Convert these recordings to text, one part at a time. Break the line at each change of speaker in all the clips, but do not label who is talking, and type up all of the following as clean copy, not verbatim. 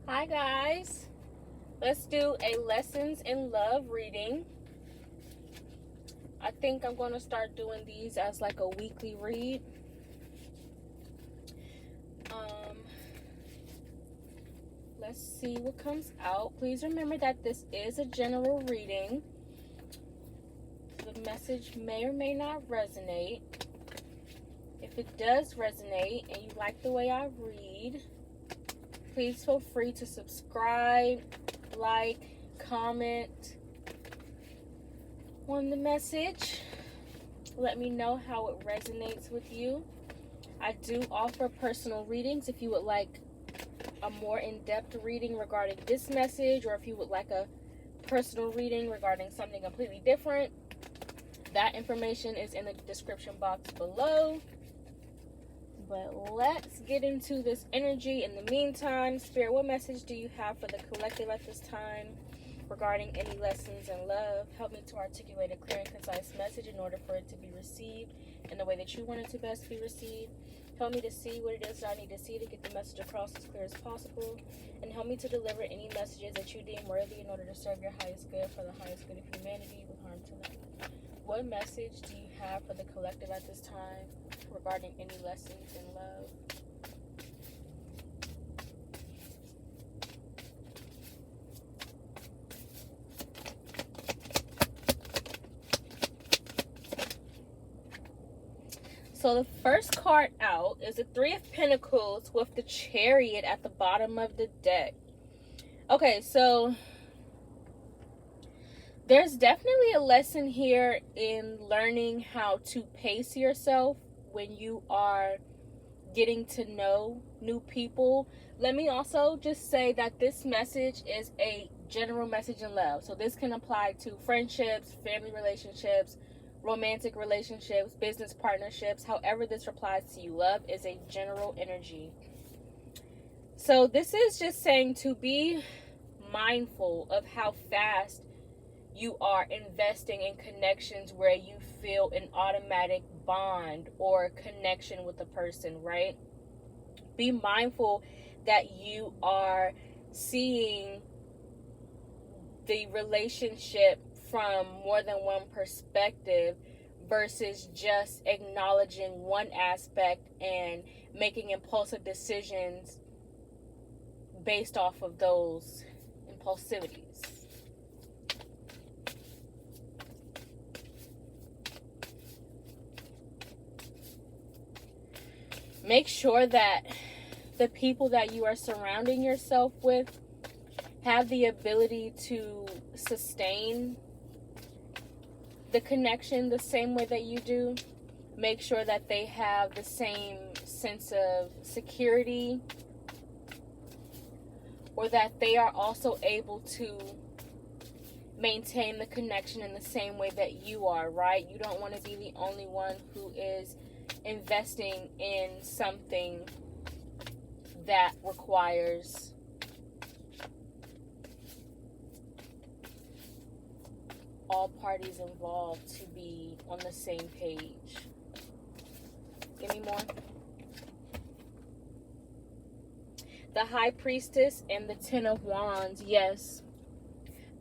Hi guys, let's do a lessons in love reading. I think I'm going to start doing these as like a weekly read. Let's see what comes out. Please remember that this is a general reading. The message may or may not resonate. If it does resonate and you like the way I read, please feel free to subscribe, like, comment on the message. Let me know how it resonates with you. I do offer personal readings if you would like a more in-depth reading regarding this message, or if you would like a personal reading regarding something completely different. That information is in the description box below. But let's get into this energy. In the meantime, Spirit, what message do you have for the collective at this time regarding any lessons in love? Help me to articulate a clear and concise message in order for it to be received in the way that you want it to best be received. Help me to see what it is that I need to see to get the message across as clear as possible. And help me to deliver any messages that you deem worthy in order to serve your highest good for the highest good of humanity with harm to none. What message do you have for the collective at this time regarding any lessons in love? So the first card out is the Three of Pentacles with the Chariot at the bottom of the deck. Okay, so there's definitely a lesson here in learning how to pace yourself when you are getting to know new people. Let me also just say that this message is a general message in love. So this can apply to friendships, family relationships, romantic relationships, business partnerships, however this applies to you. Love is a general energy. So this is just saying to be mindful of how fast you are investing in connections where you feel an automatic bond or connection with a person, right? Be mindful that you are seeing the relationship from more than one perspective versus just acknowledging one aspect and making impulsive decisions based off of those impulsivities. Make sure that the people that you are surrounding yourself with have the ability to sustain the connection the same way that you do. Make sure that they have the same sense of security, or that they are also able to maintain the connection in the same way that you are, right? You don't want to be the only one who is investing in something that requires all parties involved to be on the same page. Give me more. The High Priestess and the Ten of Wands, yes,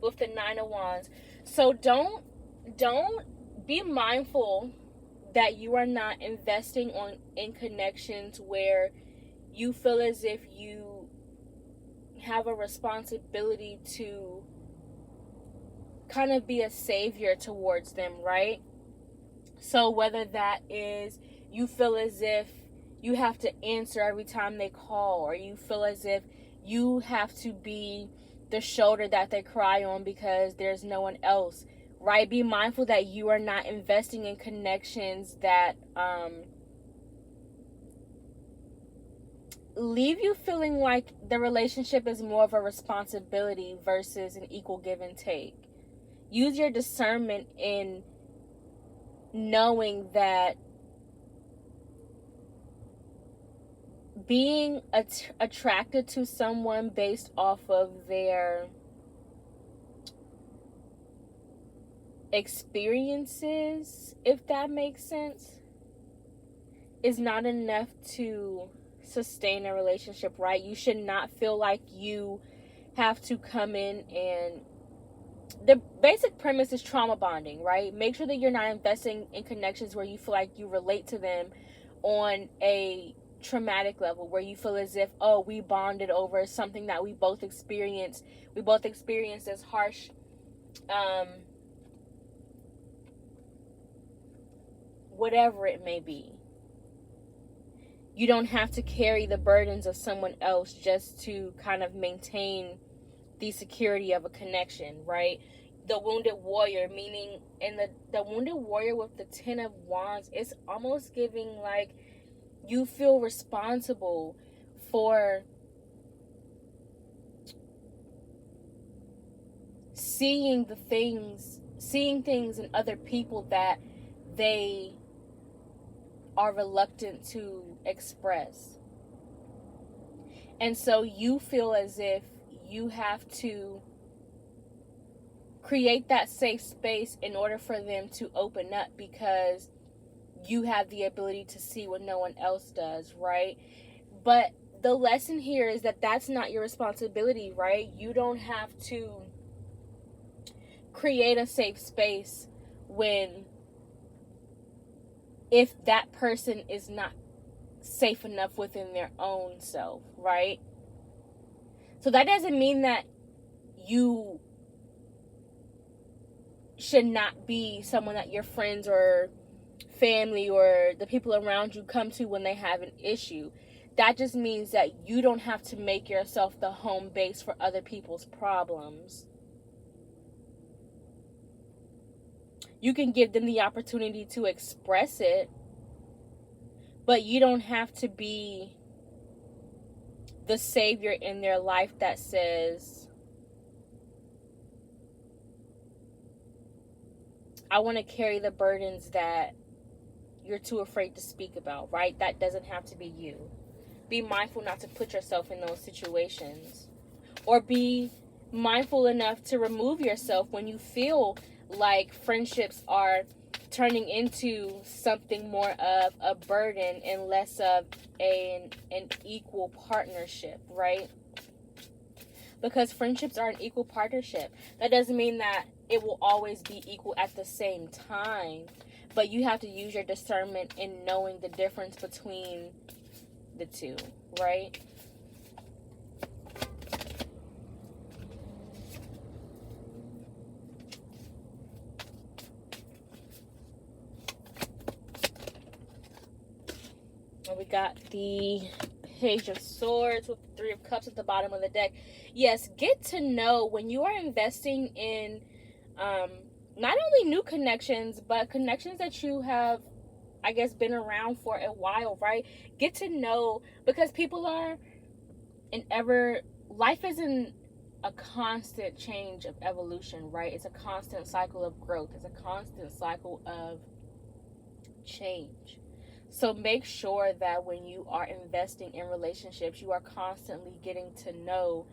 with the Nine of Wands. So don't be mindful that you are not investing in connections where you feel as if you have a responsibility to kind of be a savior towards them, right? So whether that is you feel as if you have to answer every time they call, or you feel as if you have to be the shoulder that they cry on because there's no one else, right? Be mindful that you are not investing in connections that leave you feeling like the relationship is more of a responsibility versus an equal give and take. Use your discernment in knowing that being attracted to someone based off of their experiences, if that makes sense, is not enough to sustain a relationship, right? You should not feel like you have to come in and the basic premise is trauma bonding, right? Make sure that you're not investing in connections where you feel like you relate to them on a traumatic level, where you feel as if, oh, we bonded over something that we both experienced. We both experienced as harsh, whatever it may be. You don't have to carry the burdens of someone else just to kind of maintain the security of a connection, right? The wounded warrior, meaning in the wounded warrior with the 10 of wands, it's almost giving like you feel responsible for seeing things in other people that they are reluctant to express. And so you feel as if you have to create that safe space in order for them to open up, because you have the ability to see what no one else does, right? But the lesson here is that that's not your responsibility, right? You don't have to create a safe space if that person is not safe enough within their own self, right? So that doesn't mean that you should not be someone that your friends or family or the people around you come to when they have an issue. That just means that you don't have to make yourself the home base for other people's problems. You can give them the opportunity to express it, but you don't have to be the savior in their life that says, I want to carry the burdens that you're too afraid to speak about, right? That doesn't have to be you. Be mindful not to put yourself in those situations. Or be mindful enough to remove yourself when you feel like friendships are turning into something more of a burden and less of an equal partnership, right? Because friendships are an equal partnership. That doesn't mean that it will always be equal at the same time, but you have to use your discernment in knowing the difference between the two, right? And we got the Page of Swords with the Three of Cups at the bottom of the deck. Yes, get to know when you are investing in not only new connections, but connections that you have, I guess, been around for a while, right? Get to know, because people are life isn't a constant change of evolution, right? It's a constant cycle of growth. It's a constant cycle of change. So make sure that when you are investing in relationships, you are constantly getting to know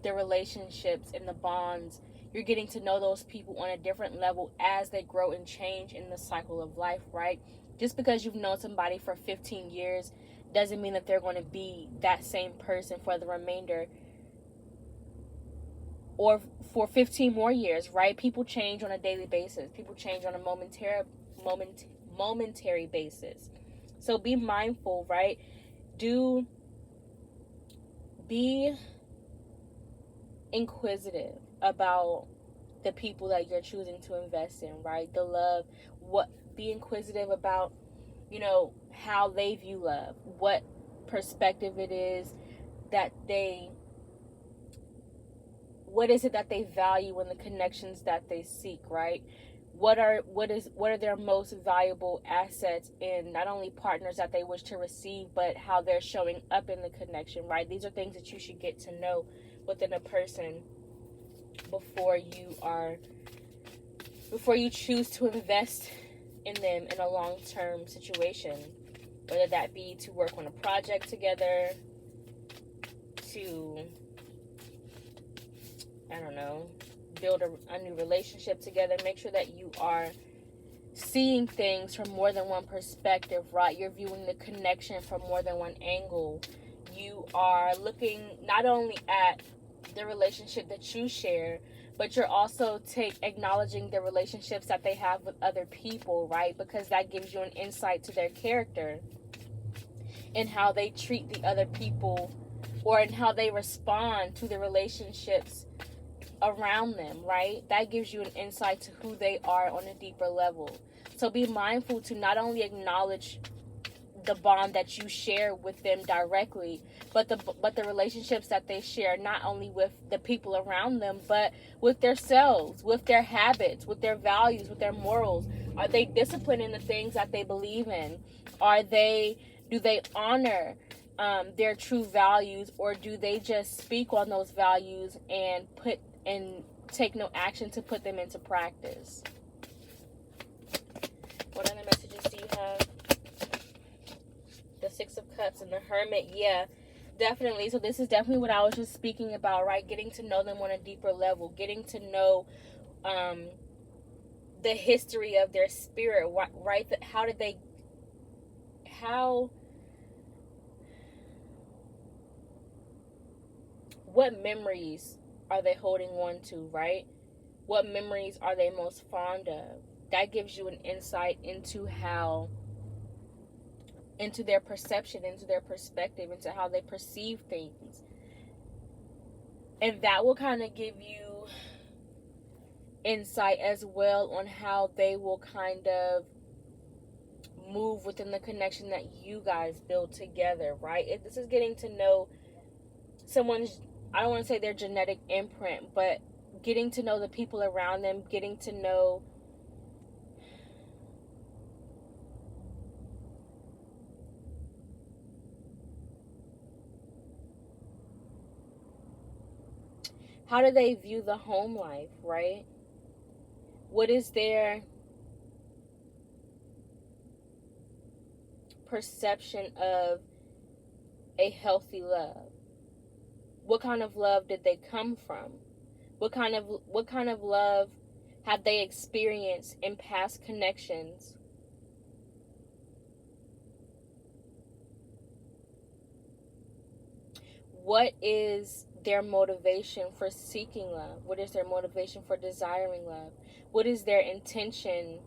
the relationships and the bonds. You're getting to know those people on a different level as they grow and change in the cycle of life, right? Just because you've known somebody for 15 years doesn't mean that they're going to be that same person for the remainder or for 15 more years, right? People change on a daily basis. People change on a momentary basis. So be mindful, right? Be inquisitive about the people that you're choosing to invest in, right? The love. Be inquisitive about, how they view love, what perspective it is that what is it that they value in the connections that they seek, right? What are their most valuable assets in not only partners that they wish to receive, but how they're showing up in the connection, right? These are things that you should get to know within a person before you choose to invest in them in a long-term situation, whether that be to work on a project together, to, I don't know, build a new relationship together. Make sure that you are seeing things from more than one perspective, right? You're viewing the connection from more than one angle. You are looking not only at the relationship that you share, but you're also acknowledging the relationships that they have with other people, right? Because that gives you an insight to their character and how they treat the other people, or in how they respond to the relationships around them, right? That gives you an insight to who they are on a deeper level. So be mindful to not only acknowledge the bond that you share with them directly, but the relationships that they share, not only with the people around them, but with themselves, with their habits, with their values, with their morals. Are they disciplined in the things that they believe in? Do they honor their true values, or do they just speak on those values and take no action to put them into practice? What other messages do you have? The Six of Cups and the Hermit. Yeah, definitely. So this is definitely what I was just speaking about, right? Getting to know them on a deeper level, getting to know the history of their spirit, right? What memories are they holding on to, right? What memories are they most fond of? That gives you an insight into their perception, into their perspective, into how they perceive things. And that will kind of give you insight as well on how they will kind of move within the connection that you guys build together, right? This is getting to know someone's, I don't want to say their genetic imprint, but getting to know the people around them, getting to know how do they view the home life, right? What is their perception of a healthy love? What kind of love did they come from? What kind of love have they experienced in past connections? What is their motivation for seeking love? What is their motivation for desiring love? What is their intention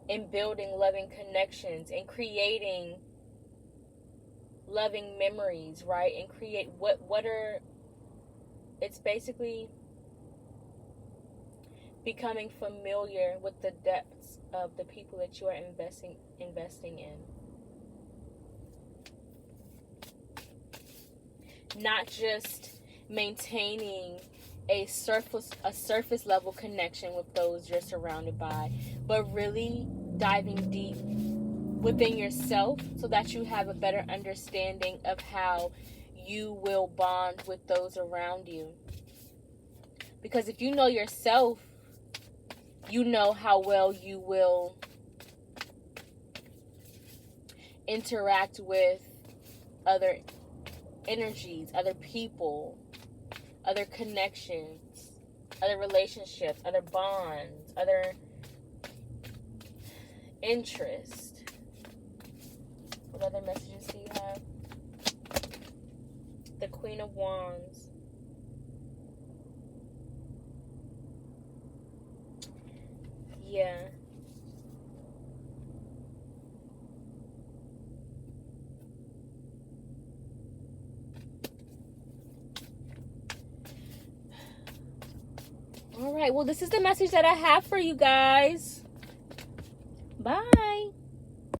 in building loving connections and creating loving memories, right? And create it's basically becoming familiar with the depths of the people that you are investing in. Not just maintaining a surface level connection with those you're surrounded by, but really diving deep within yourself so that you have a better understanding of how you will bond with those around you. Because if you know yourself, you know how well you will interact with other energies, other people, other connections, other relationships, other bonds, other interests. What other messages do you have? The Queen of Wands. Yeah. All right. Well, this is the message that I have for you guys. Bye.